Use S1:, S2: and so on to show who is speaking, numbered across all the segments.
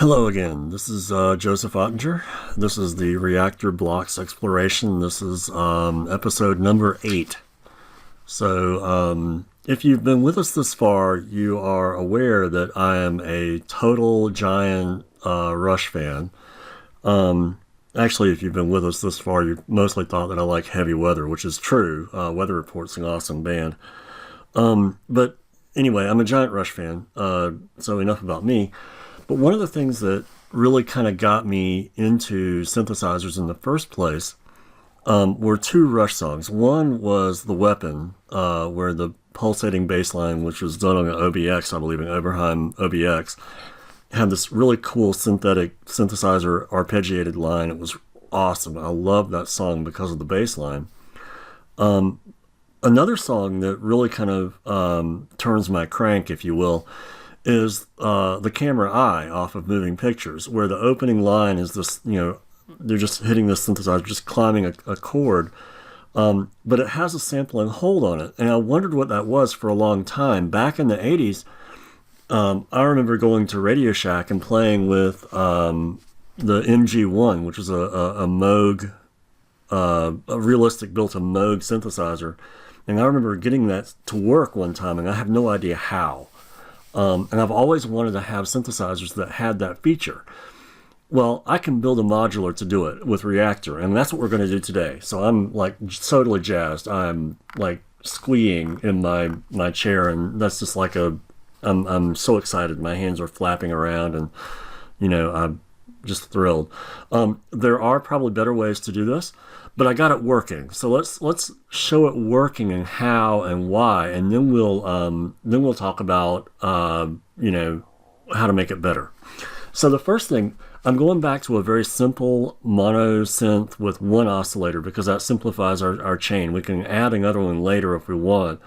S1: Hello again. This is Joseph Ottinger. This is the Reaktor Blocks exploration. This is episode number 8. So if you've been with us this far, you are aware that I am a total giant Rush fan. Actually, if you've been with us this far, you mostly thought that I like Heavy Weather, which is true. Weather Report's an awesome band. But anyway, I'm a giant Rush fan, so enough about me. But one of the things that really kind of got me into synthesizers in the first place were two Rush songs. One was The Weapon, where the pulsating bass line, which was done on an OBX, I believe, an Oberheim OBX, had this really cool synthetic synthesizer arpeggiated line. It was awesome. I loved that song because of the bass line. Another song that really kind of turns my crank, if you will, is the Camera Eye off of Moving Pictures, where the opening line is this, they're just hitting this synthesizer, just climbing a chord, but it has a sample and hold on it. And I wondered what that was for a long time. Back in the 80s, I remember going to Radio Shack and playing with the MG1, which was a Moog, a realistic built-in Moog synthesizer. And I remember getting that to work one time, and I have no idea how. And I've always wanted to have synthesizers that had that feature. Well, I can build a modular to do it with Reaktor, and that's what we're going to do today. So I'm like totally jazzed. I'm like squeeing in my chair, and that's just like I'm so excited. My hands are flapping around, and I'm just thrilled. There are probably better ways to do this, but I got it working. So let's show it working and how and why, and then we'll talk about how to make it better. So the first thing, I'm going back to a very simple mono synth with one oscillator because that simplifies our chain. We can add another one later if we want,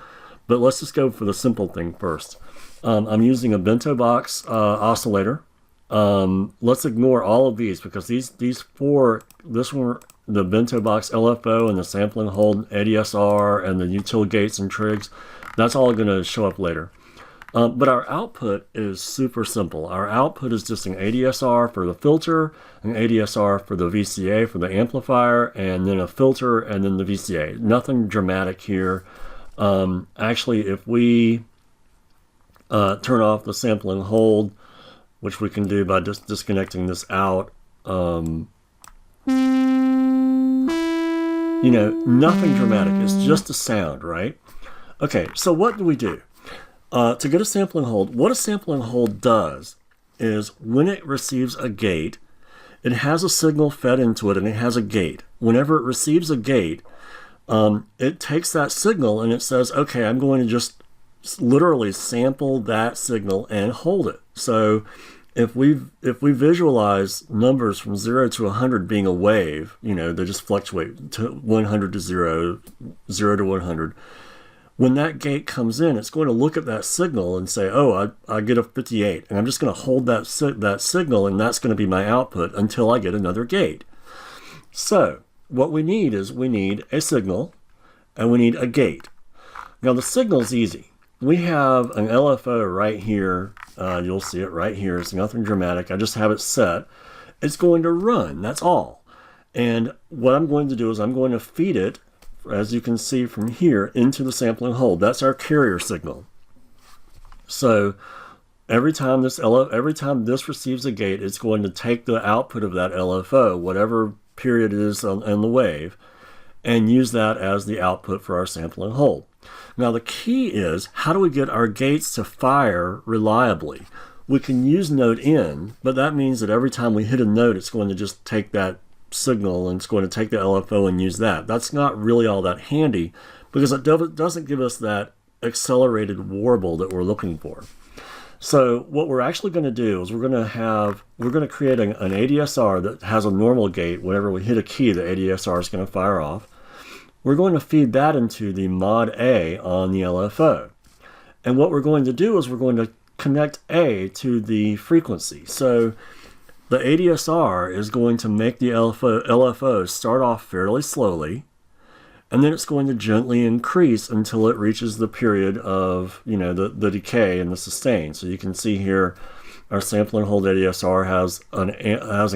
S1: but let's just go for the simple thing first. I'm using a bento box oscillator. Let's ignore all of these because these four, this one, the bento box LFO and the sampling hold ADSR and the util gates and trigs, that's all going to show up later. But our output is super simple. Our output is just an ADSR for the filter, an ADSR for the VCA for the amplifier, and then a filter and then the VCA. Nothing dramatic here. Actually, if we turn off the sampling hold, which we can do by just disconnecting this out, nothing dramatic. It's just a sound, right? Okay, so what do we do? To get a sampling hold, what a sampling hold does is when it receives a gate, it has a signal fed into it and it has a gate. Whenever it receives a gate, it takes that signal and it says, okay, I'm going to just literally sample that signal and hold it. So if we visualize numbers from 0 to 100 being a wave, they just fluctuate to 100 to 0, 0 to 100. When that gate comes in, it's going to look at that signal and say, oh, I get a 58. And I'm just going to hold that signal, and that's going to be my output until I get another gate. So what we need is a signal, and we need a gate. Now the signal's easy. We have an LFO right here. You'll see it right here. It's nothing dramatic. I just have it set. It's going to run. That's all. And what I'm going to do is I'm going to feed it, as you can see from here, into the sampling hold. That's our carrier signal. So every time this receives a gate, it's going to take the output of that LFO, whatever period it is on the wave, and use that as the output for our sampling hold. Now the key is, how do we get our gates to fire reliably? We can use note in, but that means that every time we hit a note, it's going to just take that signal and it's going to take the LFO and use that. That's not really all that handy because it doesn't give us that accelerated warble that we're looking for. So what we're actually going to do is we're going to create an ADSR that has a normal gate. Whenever we hit a key, the ADSR is going to fire off. We're going to feed that into the mod A on the LFO. And what we're going to do is we're going to connect A to the frequency. So the ADSR is going to make the LFO start off fairly slowly, and then it's going to gently increase until it reaches the period of, the decay and the sustain. So you can see here, Our sample and hold ADSR has an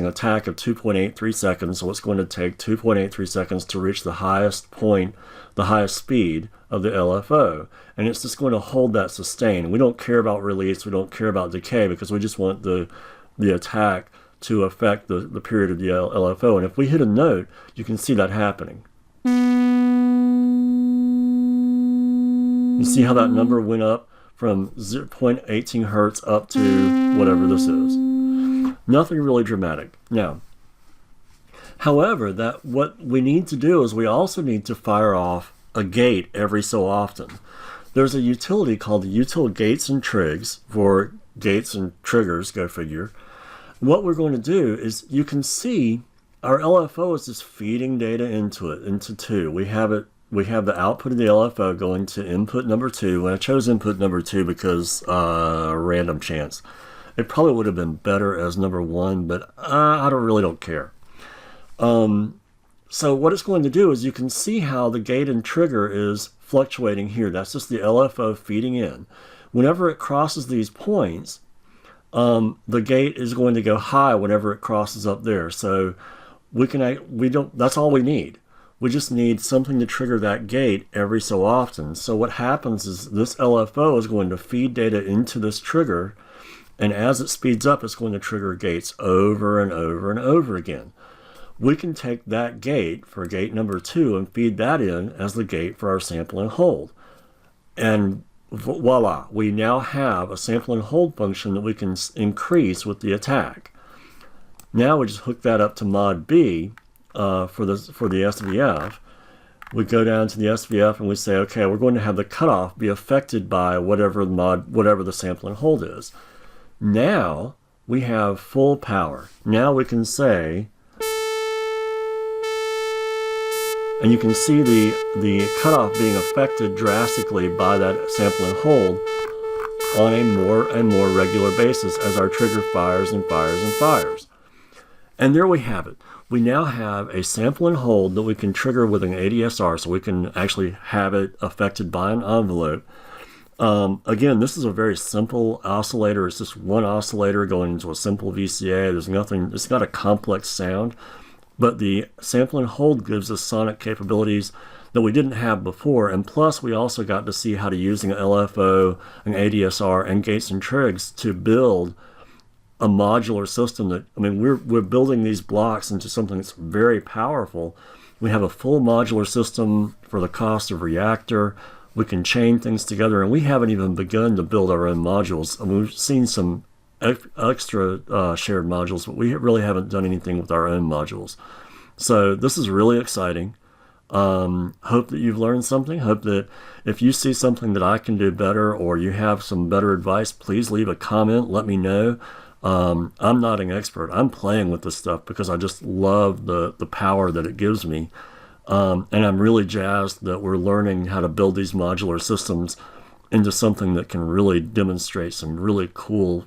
S1: attack of 2.83 seconds, so it's going to take 2.83 seconds to reach the highest point, the highest speed of the LFO. And it's just going to hold that sustain. We don't care about release, we don't care about decay, because we just want the attack to affect the period of the LFO. And if we hit a note, you can see that happening. You see how that number went up from 0.18 hertz up to whatever this is. Nothing really dramatic. Now, however, what we need to do is we also need to fire off a gate every so often. There's a utility called the util gates and trigs, for gates and triggers, go figure. What we're going to do is, you can see our LFO is just feeding data into it, into 2. We have the output of the LFO going to input number 2, and I chose input number 2 because random chance. It probably would have been better as number 1, but I really don't care. So what it's going to do is, you can see how the gate and trigger is fluctuating here. That's just the LFO feeding in. Whenever it crosses these points, the gate is going to go high whenever it crosses up there. So that's all we need. We just need something to trigger that gate every so often. So what happens is, this LFO is going to feed data into this trigger, and as it speeds up, it's going to trigger gates over and over and over again. We can take that gate for gate number 2 and feed that in as the gate for our sample and hold. And voila, we now have a sample and hold function that we can increase with the attack. Now we just hook that up to mod B for the SVF. We go down to the SVF and we say, okay, we're going to have the cutoff be affected by whatever the sample and hold is. Now we have full power. Now we can say, and you can see the cutoff being affected drastically by that sample and hold on a more and more regular basis as our trigger fires and fires and fires. And there we have it. We now have a sample and hold that we can trigger with an ADSR, so we can actually have it affected by an envelope. Again, this is a very simple oscillator. It's just one oscillator going into a simple VCA. There's nothing, it's not a complex sound. But the sample and hold gives us sonic capabilities that we didn't have before. And plus, we also got to see how to use an LFO, an ADSR, and gates and trigs to build a modular system that, I mean, we're building these blocks into something that's very powerful. We have a full modular system for the cost of Reaktor. We can chain things together, and we haven't even begun to build our own modules. I mean, we've seen some extra shared modules, but we really haven't done anything with our own modules. So this is really exciting. Hope that you've learned something. Hope that if you see something that I can do better, or you have some better advice, please leave a comment. Let me know. I'm not an expert. I'm playing with this stuff because I just love the power that it gives me. And I'm really jazzed that we're learning how to build these modular systems into something that can really demonstrate some really cool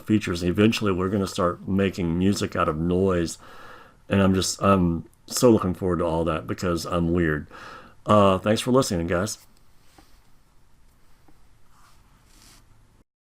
S1: features. And eventually we're going to start making music out of noise. And I'm so looking forward to all that because I'm weird. Thanks for listening, guys.